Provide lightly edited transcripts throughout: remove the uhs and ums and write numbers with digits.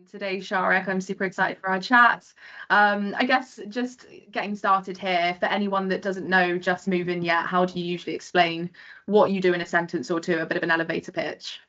Today, Shareq, I'm super excited for our chat. I guess just getting started here, for anyone that doesn't know 𝐿𝐿 yet, how do you usually explain what you do in a sentence or two, a bit of an elevator pitch?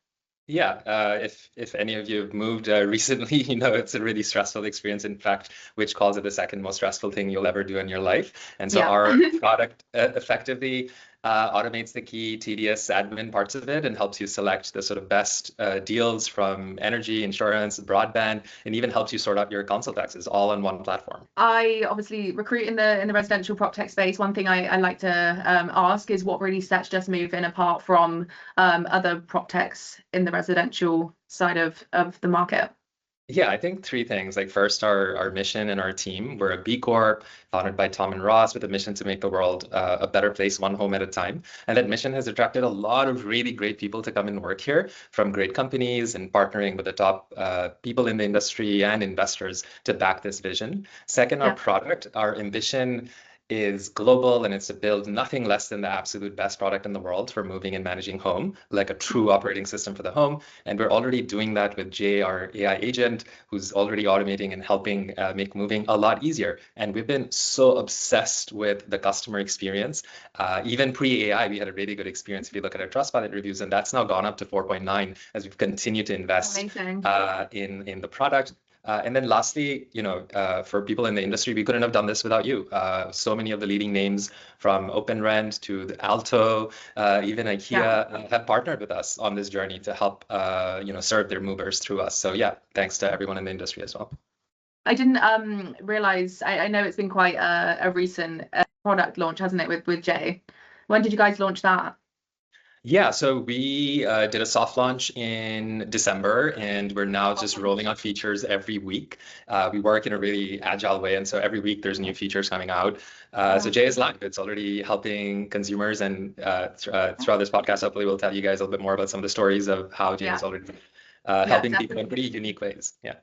Yeah, if any of you have moved recently, you know it's a really stressful experience. In fact, which calls it the second most stressful thing you'll ever do in your life. And so our product effectively automates the key tedious admin parts of it and helps you select the sort of best deals from energy, insurance, broadband, and even helps you sort out your council taxes all on one platform. I obviously recruit in the residential PropTech space. One thing I like to ask is what really sets 𝐿𝐿 apart from other PropTechs in the residential side of the market. Yeah, I think three things. Like first, our mission and our team. We're a B Corp founded by Tom and Ross with a mission to make the world a better place, one home at a time. And that mission has attracted a lot of really great people to come and work here, from great companies and partnering with the top people in the industry and investors to back this vision. Second, our product, our ambition is global, and it's to build nothing less than the absolute best product in the world for moving and managing home, like a true operating system for the home. And we're already doing that with 𝐁𝐿𝐿, our AI agent, who's already automating and helping make moving a lot easier. And we've been so obsessed with the customer experience. Even pre-AI, we had a really good experience if you look at our Trustpilot reviews, and that's now gone up to 4.9 as we've continued to invest in the product. And then lastly, for people in the industry, we couldn't have done this without you. So many of the leading names from OpenRent to the Aalto, even IKEA have partnered with us on this journey to help, serve their movers through us. So yeah, thanks to everyone in the industry as well. I didn't realize, I know it's been quite a recent product launch, hasn't it, with 𝐁𝐿𝐿? When did you guys launch that? Yeah, so we did a soft launch in December, and we're now just rolling out features every week. We work in a really agile way, and so every week there's new features coming out. So 𝐁𝐿𝐿 is live. It's already helping consumers, and throughout this podcast, hopefully we'll tell you guys a little bit more about some of the stories of how 𝐁𝐿𝐿 is already helping people in pretty unique ways. Yeah.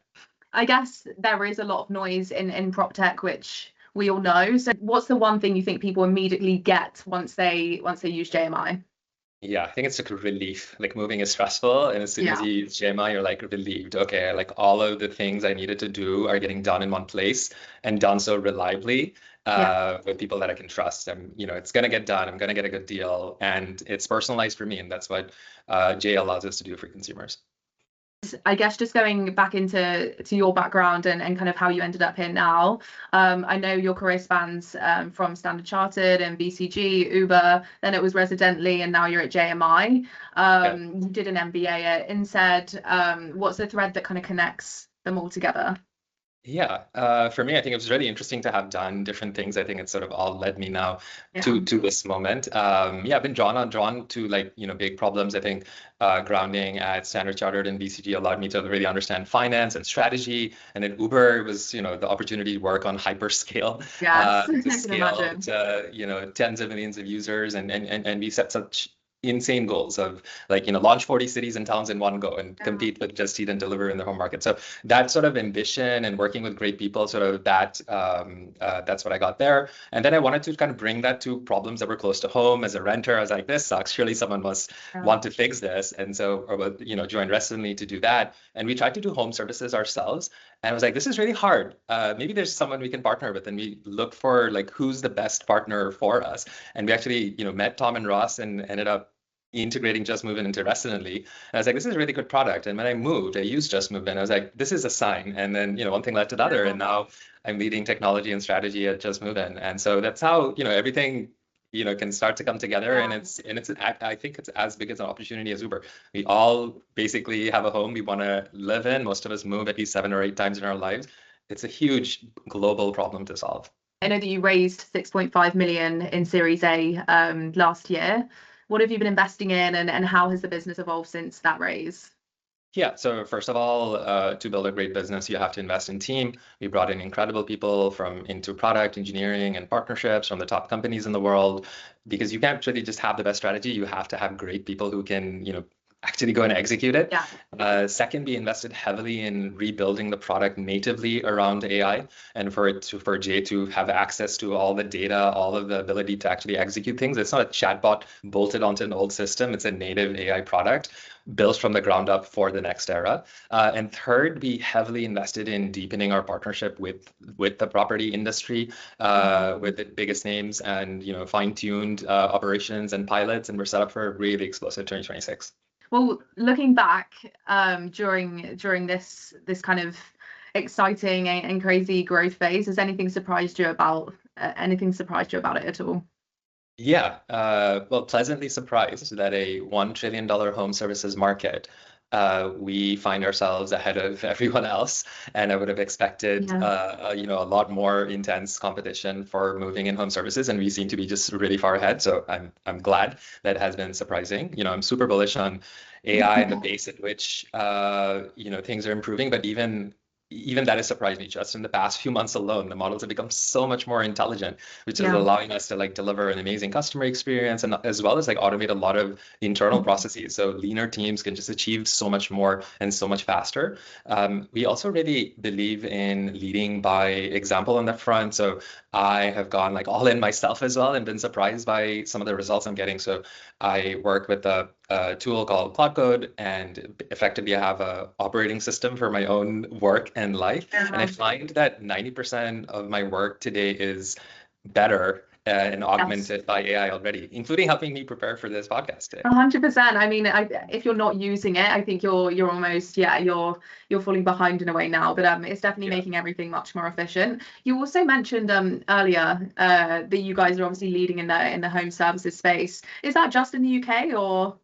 I guess there is a lot of noise in PropTech, which we all know. So what's the one thing you think people immediately get once they use 𝐁𝐿𝐿? Yeah, I think it's like a relief. Like moving is stressful, and as soon as you use 𝐁𝐿𝐿, you're like relieved. Okay, like all of the things I needed to do are getting done in one place and done so reliably with people that I can trust. And it's gonna get done. I'm gonna get a good deal, and it's personalized for me, and that's what 𝐁𝐿𝐿 allows us to do for consumers. I guess just going back into your background and kind of how you ended up here now. I know your career spans from Standard Chartered and BCG, Uber, then it was Residential, and now you're at 𝐻𝐿𝐿. You did an MBA at INSEAD. What's the thread that kind of connects them all together? Yeah, for me, I think it was really interesting to have done different things. I think it's sort of all led me now to this moment. I've been drawn to big problems. I think grounding at Standard Chartered and BCG allowed me to really understand finance and strategy. And then Uber was, the opportunity to work on hyperscale, to scale to, tens of millions of users, and we set such insane goals of launch 40 cities and towns in one go and compete with Just Eat and Deliver in the home market. So that sort of ambition and working with great people, sort of that's what I got there. And then I wanted to kind of bring that to problems that were close to home. As a renter, I was like, this sucks. Surely someone must want to fix this. And so, joined Residential to do that. And we tried to do home services ourselves. And I was like, this is really hard. Maybe there's someone we can partner with. And we looked for who's the best partner for us. And we actually, met Tom and Ross and ended up integrating 𝐿𝐿𝐿 into Residential. And I was like, this is a really good product. And when I moved, I used 𝐿𝐿𝐿, and I was like, this is a sign. And then, one thing led to the other. And now I'm leading technology and strategy at 𝐿𝐿𝐿. And so that's how, everything can start to come together. And I think it's as big as an opportunity as Uber. We all basically have a home we want to live in. Most of us move at least 7 or 8 times in our lives. It's a huge global problem to solve. I know that you raised 6.5 million in Series A last year. What have you been investing in, and how has the business evolved since that raise? Yeah, so first of all, to build a great business, you have to invest in team. We brought in incredible people into product engineering and partnerships from the top companies in the world, because you can't really just have the best strategy. You have to have great people who can, actually go and execute it. Yeah. Second, we invested heavily in rebuilding the product natively around AI, and for Jay to have access to all the data, all of the ability to actually execute things. It's not a chatbot bolted onto an old system. It's a native AI product built from the ground up for the next era. And third, we heavily invested in deepening our partnership with the property industry, with the biggest names, and fine-tuned operations and pilots, and we're set up for a really explosive 2026. Well, looking back during this kind of exciting and crazy growth phase, has anything surprised you about it at all? Yeah, well, pleasantly surprised that a $1 trillion home services market, we find ourselves ahead of everyone else, and I would have expected, a lot more intense competition for moving in home services, and we seem to be just really far ahead. So I'm glad that has been surprising. I'm super bullish on AI and the pace at which things are improving, but even that has surprised me. Just in the past few months alone, the models have become so much more intelligent, which is allowing us to deliver an amazing customer experience, and as well as automate a lot of internal processes. So leaner teams can just achieve so much more and so much faster. We also really believe in leading by example on that front. So I have gone all in myself as well and been surprised by some of the results I'm getting. So I work with a tool called Cloud Code, and effectively I have a operating system for my own work and life. And I find that 90% of my work today is better and augmented by AI already, including helping me prepare for this podcast today. 100%. I mean, if you're not using it, I think you're almost, you're falling behind in a way now, but it's definitely making everything much more efficient. You also mentioned earlier that you guys are obviously leading in the home services space. Is that just in the UK or?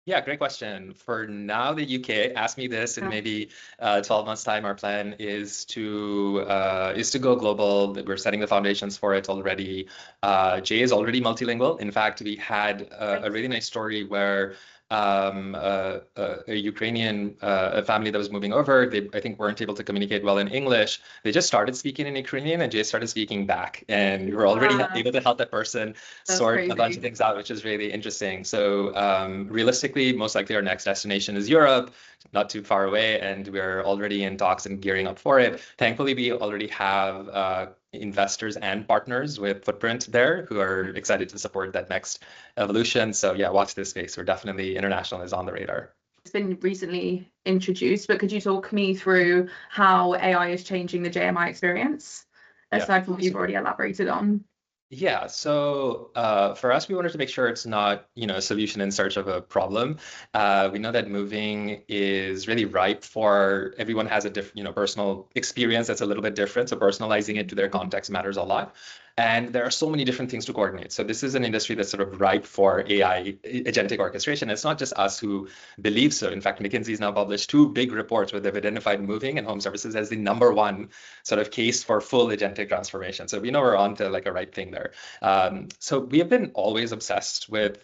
Yeah, great question. For now, the UK, ask me this in maybe 12 months time. Our plan is to go global. We're setting the foundations for it already. Jay is already multilingual. In fact, we had a really nice story where a Ukrainian family that was moving over, they, I think, weren't able to communicate well in English. They just started speaking in Ukrainian, and Jay started speaking back, and we were already able to help that person sort a bunch of things out, which is really interesting. So realistically, most likely our next destination is Europe, not too far away, and we're already in talks and gearing up for it. Thankfully, we already have investors and partners with footprint there who are excited to support that next evolution. So yeah, watch this space. We're definitely, international is on the radar. It's been recently introduced, but could you talk me through how AI is changing the JMI experience, aside from what you've already elaborated on? Yeah, so for us, we wanted to make sure it's not, a solution in search of a problem. We know that moving is really ripe for everyone has a different, personal experience that's a little bit different. So personalizing it to their context matters a lot. And there are so many different things to coordinate. So this is an industry that's sort of ripe for AI, agentic orchestration. It's not just us who believe so. In fact, McKinsey's now published 2 big reports where they've identified moving and home services as the #1 sort of case for full agentic transformation. So we know we're on to a right thing there. So we have been always obsessed with,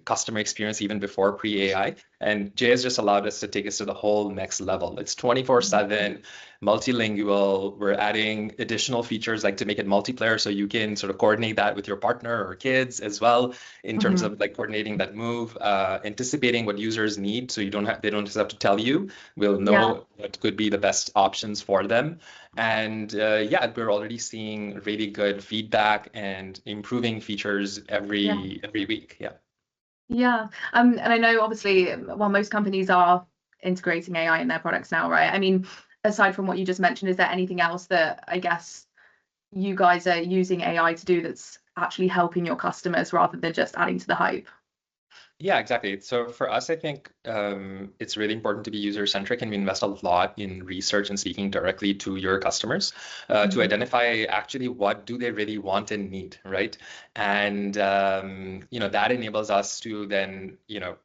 customer experience even before pre-AI. And Jay has just allowed us to take us to the whole next level. It's 24/7, multilingual. We're adding additional features to make it multiplayer, so you can sort of coordinate that with your partner or kids as well, in terms of coordinating that move, anticipating what users need, so they don't just have to tell you. We'll know what could be the best options for them. And we're already seeing really good feedback and improving features every week. Yeah. And I know obviously, while most companies are integrating AI in their products now, right? I mean, aside from what you just mentioned, is there anything else that I guess you guys are using AI to do that's actually helping your customers rather than just adding to the hype? Yeah, exactly. So for us, I think it's really important to be user-centric, and we invest a lot in research and speaking directly to your customers to identify actually what do they really want and need, right? And that enables us to then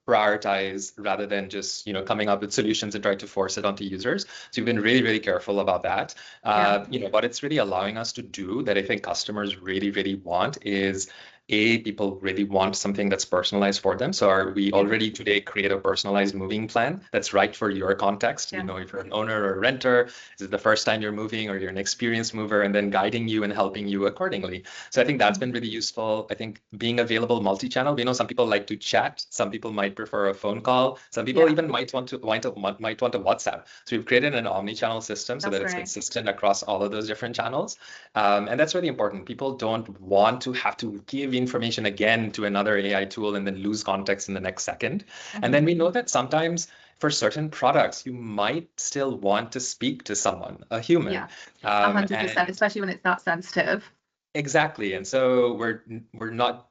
prioritize rather than just coming up with solutions and try to force it onto users. So we've been really, really careful about that. What it's really allowing us to do that I think customers really, really want is people really want something that's personalized for them. So we already today create a personalized moving plan that's right for your context. Yeah. You know, if you're an owner or a renter, is it the first time you're moving, or you're an experienced mover, and then guiding you and helping you accordingly. So I think that's been really useful. I think being available multi-channel, some people like to chat, some people might prefer a phone call, some people even might want a WhatsApp. So we've created an omni-channel system so that it's consistent across all of those different channels. And that's really important. People don't want to have to give information again to another AI tool and then lose context in the next second. And then we know that sometimes for certain products, you might still want to speak to someone, a human. Yeah, 100%, especially when it's that sensitive. Exactly. And so we're not,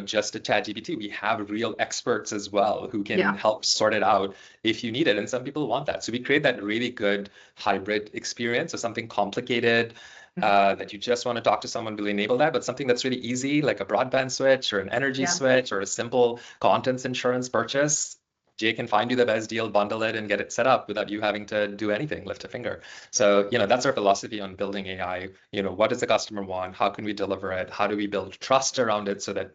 just a ChatGPT. We have real experts as well who can help sort it out if you need it. And some people want that. So we create that really good hybrid experience of something complicated that you just want to talk to someone, will enable that, but something that's really easy, like a broadband switch or an energy switch or a simple contents insurance purchase. Jay can find you the best deal, bundle it, and get it set up without you having to do anything, lift a finger. So, that's our philosophy on building AI. What does the customer want? How can we deliver it? How do we build trust around it so that,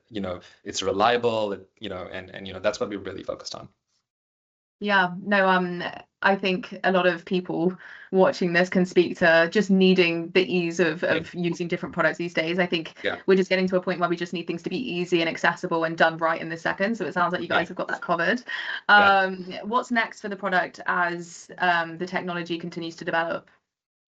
it's reliable, and that's what we're really focused on. Yeah, no, I think a lot of people watching this can speak to just needing the ease of using different products these days. I think we're just getting to a point where we just need things to be easy and accessible and done right in the second. So it sounds like you guys have got that covered. What's next for the product as the technology continues to develop?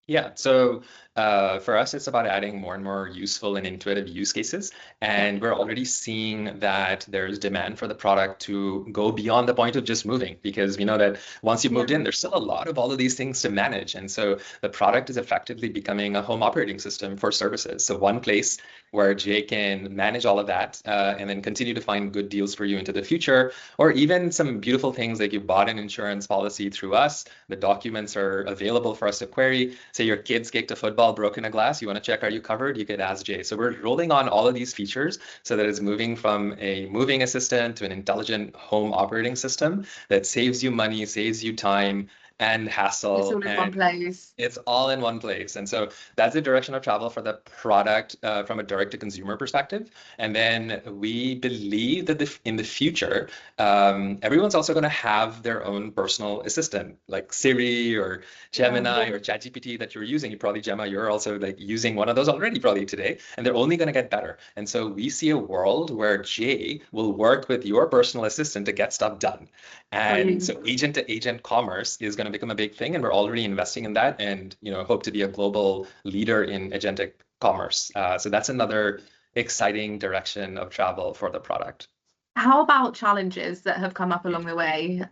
Yeah, so for us, it's about adding more and more useful and intuitive use cases. And we're already seeing that there's demand for the product to go beyond the point of just moving, because we know that once you've moved in, there's still a lot of all of these things to manage. And so the product is effectively becoming a home operating system for services. So one place where Jay can manage all of that and then continue to find good deals for you into the future, or even some beautiful things like you bought an insurance policy through us, the documents are available for us to query. Say your kids kicked a football, broken a glass, you want to check, are you covered? You could ask Jay. So we're rolling on all of these features so that it's moving from a moving assistant to an intelligent home operating system that saves you money, saves you time and hassle. It's all in one place. It's all in one place. And so that's the direction of travel for the product from a direct to consumer perspective. And then we believe that in the future, everyone's also going to have their own personal assistant, like Siri or Gemini or ChatGPT that you're using. You probably, Gemma, you're also like using one of those already probably today, and they're only going to get better. And so we see a world where Jay will work with your personal assistant to get stuff done. And so agent to agent commerce is going to become a big thing, and we're already investing in that, and hope to be a global leader in agentic commerce. So that's another exciting direction of travel for the product. How about challenges that have come up along the way?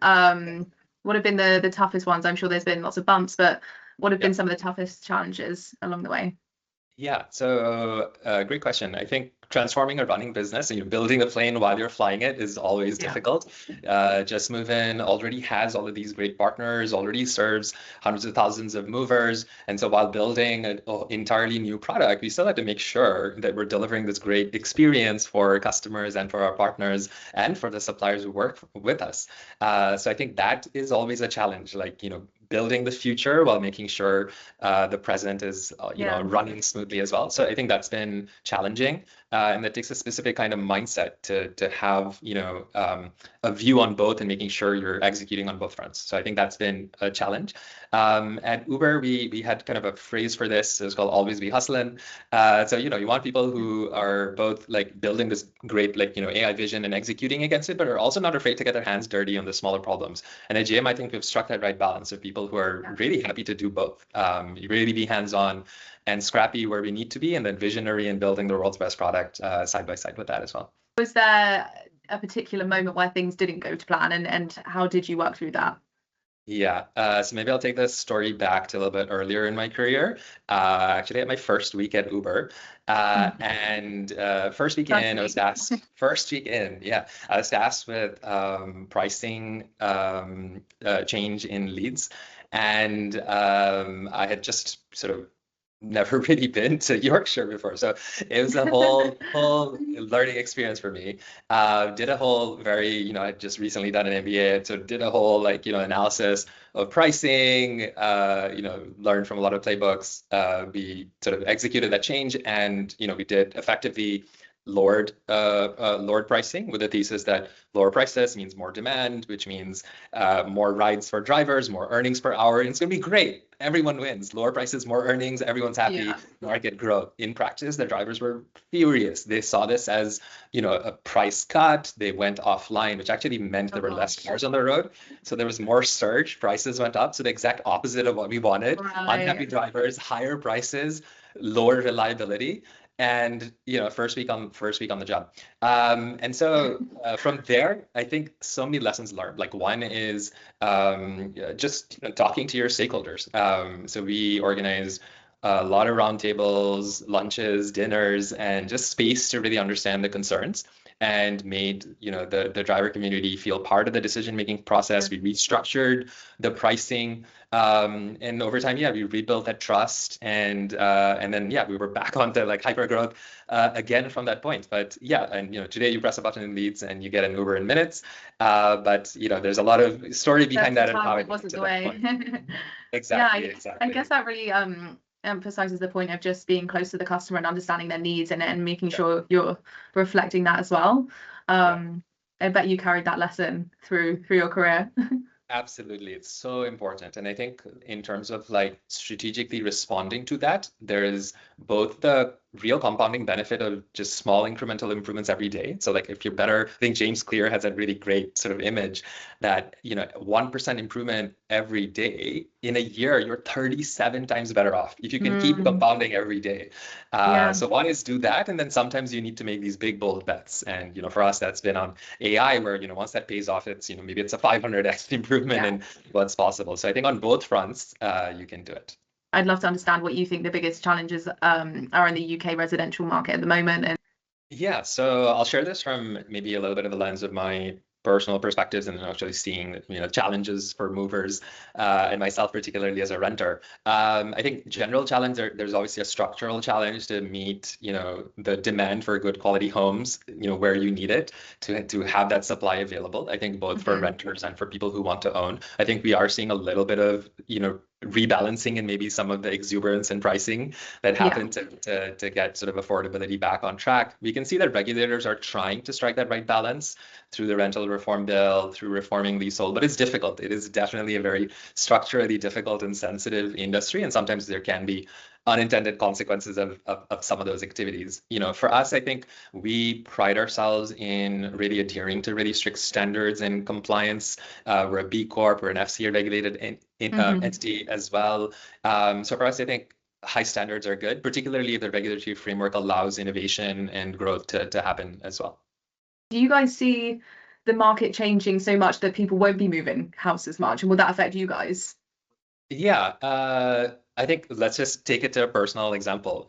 What have been the toughest ones? I'm sure there's been lots of bumps, but what have been some of the toughest challenges along the way? Yeah, so great question. I think transforming a running business and building a plane while you're flying it is always difficult. JustMoveIn already has all of these great partners, already serves hundreds of thousands of movers. And so while building an entirely new product, we still have to make sure that we're delivering this great experience for customers and for our partners and for the suppliers who work with us. So I think that is always a challenge, like, building the future while making sure the present is running smoothly as well. So I think that's been challenging, and that takes a specific kind of mindset to have a view on both and making sure you're executing on both fronts. So I think that's been a challenge. At Uber, we had kind of a phrase for this. It was called "always be hustling." So you want people who are both like building this great AI vision and executing against it, but are also not afraid to get their hands dirty on the smaller problems. And at JM, I think we've struck that right balance of people who are really happy to do both. Really be hands-on and scrappy where we need to be, and then visionary in building the world's best product side by side with that as well. Was there a particular moment where things didn't go to plan, and how did you work through that? Yeah, so maybe I'll take this story back to a little bit earlier in my career. Actually, at my first week at Uber, and first week in, I was tasked. First week in, I was tasked with pricing change in leads, and I had just sort of never really been to Yorkshire before, so it was a whole learning experience for me. Did a whole I'd just recently done an MBA, so did a whole analysis of pricing. Learned from a lot of playbooks. We sort of executed that change, and we did effectively lowered pricing with the thesis that lower prices means more demand, which means more rides for drivers, more earnings per hour, and it's going to be great. Everyone wins. Lower prices, more earnings, everyone's happy, market growth. In practice, the drivers were furious. They saw this as, a price cut. They went offline, which actually meant there were less cars on the road. So there was more surge, prices went up. So the exact opposite of what we wanted. Unhappy drivers, higher prices, lower reliability. And first week on the job, and so from there, I think so many lessons learned. Like one is just talking to your stakeholders. So we organize a lot of roundtables, lunches, dinners, and just space to really understand the concerns, and made the driver community feel part of the decision-making process. We restructured the pricing, and over time, we rebuilt that trust, and then we were back onto like hyper growth again from that point. But and today you press a button in Leeds and you get an Uber in minutes. But there's a lot of story behind that and how it wasn't the way. Exactly. I guess that really emphasizes the point of just being close to the customer and understanding their needs, and making sure you're reflecting that as well. I bet you carried that lesson through your career. Absolutely. It's so important. And I think in terms of like strategically responding to that, there is both the real compounding benefit of just small incremental improvements every day. So like if you're better, I think James Clear has a really great sort of image that, 1% improvement every day in a year, you're 37 times better off if you can keep compounding every day. So one is do that. And then sometimes you need to make these big, bold bets. And, for us, that's been on AI where, once that pays off, it's, maybe it's a 500x improvement in what's possible. So I think on both fronts, you can do it. I'd love to understand what you think the biggest challenges are in the UK residential market at the moment. And so I'll share this from maybe a little bit of a lens of my personal perspectives, and then actually seeing challenges for movers, and myself particularly as a renter. I think general challenge, there's obviously a structural challenge to meet the demand for good quality homes where you need it, to have that supply available. I think both for renters and for people who want to own. I think we are seeing a little bit of rebalancing and maybe some of the exuberance in pricing that happened to get sort of affordability back on track. We can see that regulators are trying to strike that right balance through the rental reform bill, through reforming leasehold, but it's difficult. It is definitely a very structurally difficult and sensitive industry, and sometimes there can be unintended consequences of some of those activities. For us, I think we pride ourselves in really adhering to really strict standards and compliance. We're a B Corp, we're an FCA regulated entity as well. So for us, I think high standards are good, particularly if the regulatory framework allows innovation and growth to happen as well. Do you guys see the market changing so much that people won't be moving house as much, and will that affect you guys? I think let's just take it to a personal example.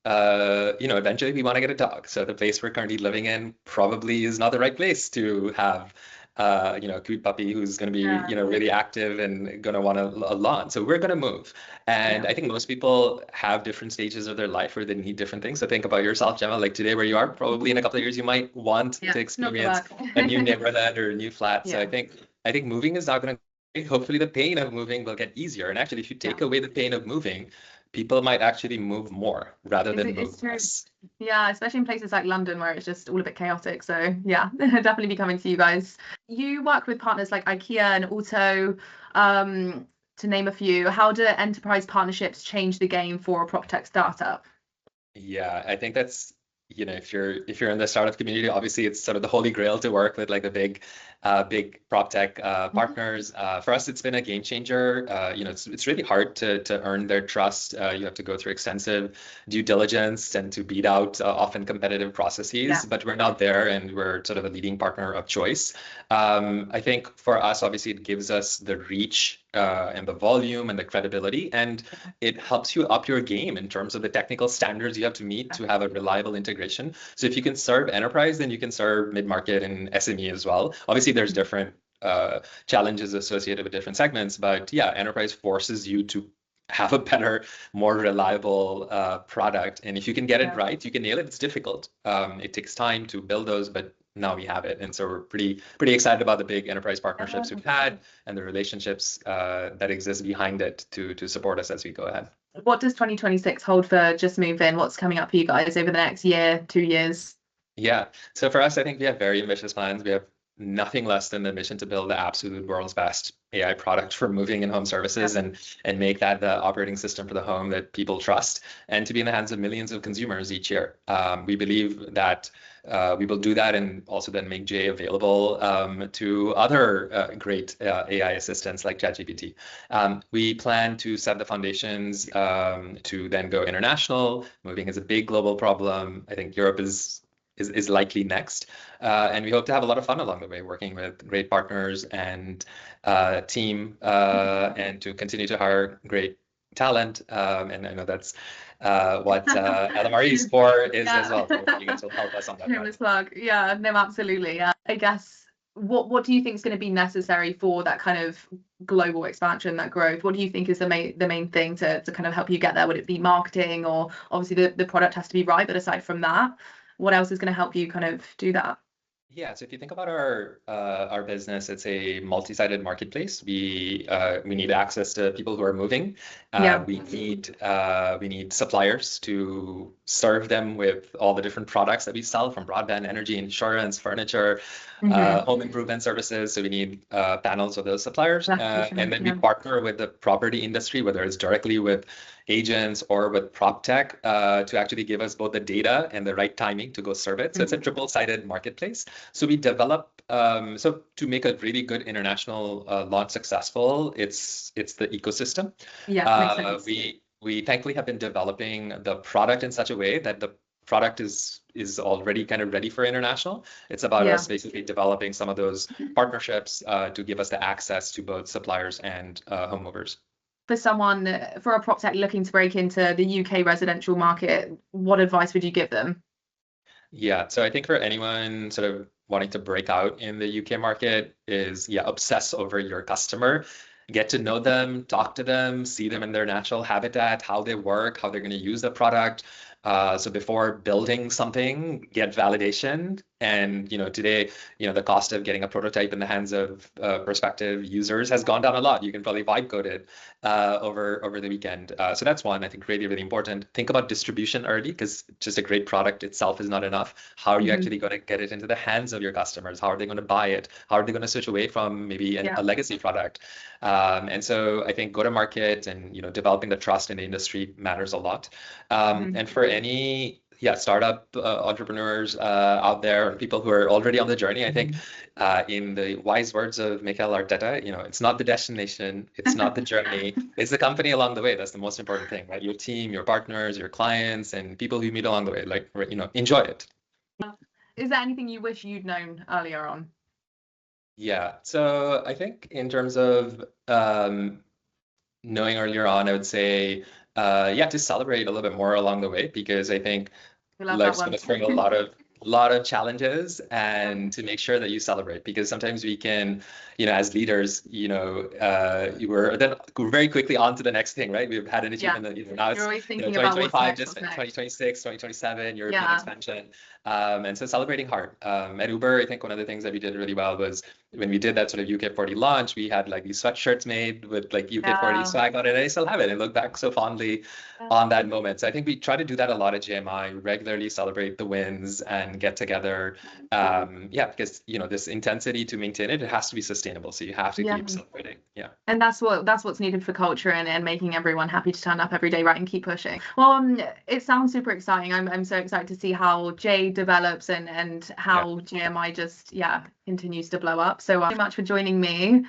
Eventually we want to get a dog. So the place we're currently living in probably is not the right place to have, a cute puppy who's going to be, really active and going to want a lawn. So we're going to move. And I think most people have different stages of their life where they need different things. So think about yourself, Gemma, like today where you are, probably in a couple of years, you might want to experience a new neighborhood or a new flat. So I think moving is not going to, hopefully the pain of moving will get easier. And actually, if you take away the pain of moving, people might actually move more rather than move less. Yeah, especially in places like London where it's just all a bit chaotic. So definitely be coming to you guys. You work with partners like IKEA and Auto, to name a few. How do enterprise partnerships change the game for a PropTech startup? I think that's, if you're in the startup community, obviously it's sort of the holy grail to work with like the big PropTech partners. For us, it's been a game changer. It's really hard to earn their trust. You have to go through extensive due diligence and to beat out often competitive processes. But we're not there, and we're sort of a leading partner of choice. I think for us, obviously, it gives us the reach and the volume and the credibility, and it helps you up your game in terms of the technical standards you have to meet to have a reliable integration. So if you can serve enterprise, then you can serve mid-market and SME as well. Obviously, there's different challenges associated with different segments, but enterprise forces you to have a better, more reliable product. And if you can get it right, you can nail it. It's difficult. It takes time to build those, but now we have it. And so we're pretty excited about the big enterprise partnerships we've had and the relationships that exist behind it to support us as we go ahead. What does 2026 hold for 𝐿𝐿𝐿𝐿? What's coming up for you guys over the next year, 2 years? Yeah. So for us, I think we have very ambitious plans. We have nothing less than the mission to build the absolute world's best AI product for moving and home services, and make that the operating system for the home that people trust, and to be in the hands of millions of consumers each year. We believe that we will do that, and also then make J available to other great AI assistants like ChatGPT. We plan to set the foundations to then go international. Moving is a big global problem. I think Europe is likely next. And we hope to have a lot of fun along the way, working with great partners and team, and to continue to hire great talent. And I know that's what LMRE's for is as well. So you guys will help us on that. Shameless plug. Yeah, no, absolutely. I guess what do you think is going to be necessary for that kind of global expansion, that growth? What do you think is the main thing to kind of help you get there? Would it be marketing, or obviously the product has to be right, but aside from that, what else is going to help you kind of do that? Yeah, so if you think about our business, it's a multi-sided marketplace. We need access to people who are moving. We need suppliers to serve them with all the different products that we sell, from broadband, energy, insurance, furniture, home improvement services. So we need panels of those suppliers, and then we partner with the property industry, whether it's directly with agents or with PropTech, to actually give us both the data and the right timing to go serve it. So it's a triple-sided marketplace. So we develop, so to make a really good international launch successful, it's the ecosystem. Yeah, makes sense. We thankfully have been developing the product in such a way that the product is already kind of ready for international. It's about us basically developing some of those partnerships to give us the access to both suppliers and home movers. For a PropTech looking to break into the UK residential market, what advice would you give them? Yeah, so I think for anyone sort of wanting to break out in the UK market is, obsess over your customer. Get to know them, talk to them, see them in their natural habitat, how they work, how they're going to use the product. So before building something, get validation. And today, the cost of getting a prototype in the hands of prospective users has gone down a lot. You can probably vibe code it over the weekend. So that's one, I think, really, really important. Think about distribution early, because just a great product itself is not enough. How are you actually going to get it into the hands of your customers? How are they going to buy it? How are they going to switch away from maybe a legacy product? And so I think go to market and developing the trust in the industry matters a lot. And for any startup entrepreneurs out there, or people who are already on the journey, I think in the wise words of Mikel Arteta, it's not the destination, it's not the journey, it's the company along the way. That's the most important thing, right? Your team, your partners, your clients, and people who you meet along the way. Like, enjoy it. Is there anything you wish you'd known earlier on? Yeah, so I think in terms of knowing earlier on, I would say to celebrate a little bit more along the way, because I think life's going to bring a lot of challenges, and to make sure that you celebrate, because sometimes we can, as leaders, we're then go very quickly on to the next thing, right? We've had an achievement, now it's 2025, just 2026, 2027, European expansion. And so celebrating hard. At Uber, I think one of the things that we did really well was when we did that sort of UK40 launch, we had like these sweatshirts made with like UK40 swag on it, and I still have it. I look back so fondly on that moment. So I think we try to do that a lot at GMI, regularly celebrate the wins and get together. Because this intensity, to maintain it has to be sustainable. So you have to keep celebrating. Yeah. And that's what's needed for culture, and making everyone happy to turn up every day, right, and keep pushing. Well, it sounds super exciting. I'm so excited to see how J develops and how GMI just continues to blow up. So much for joining me.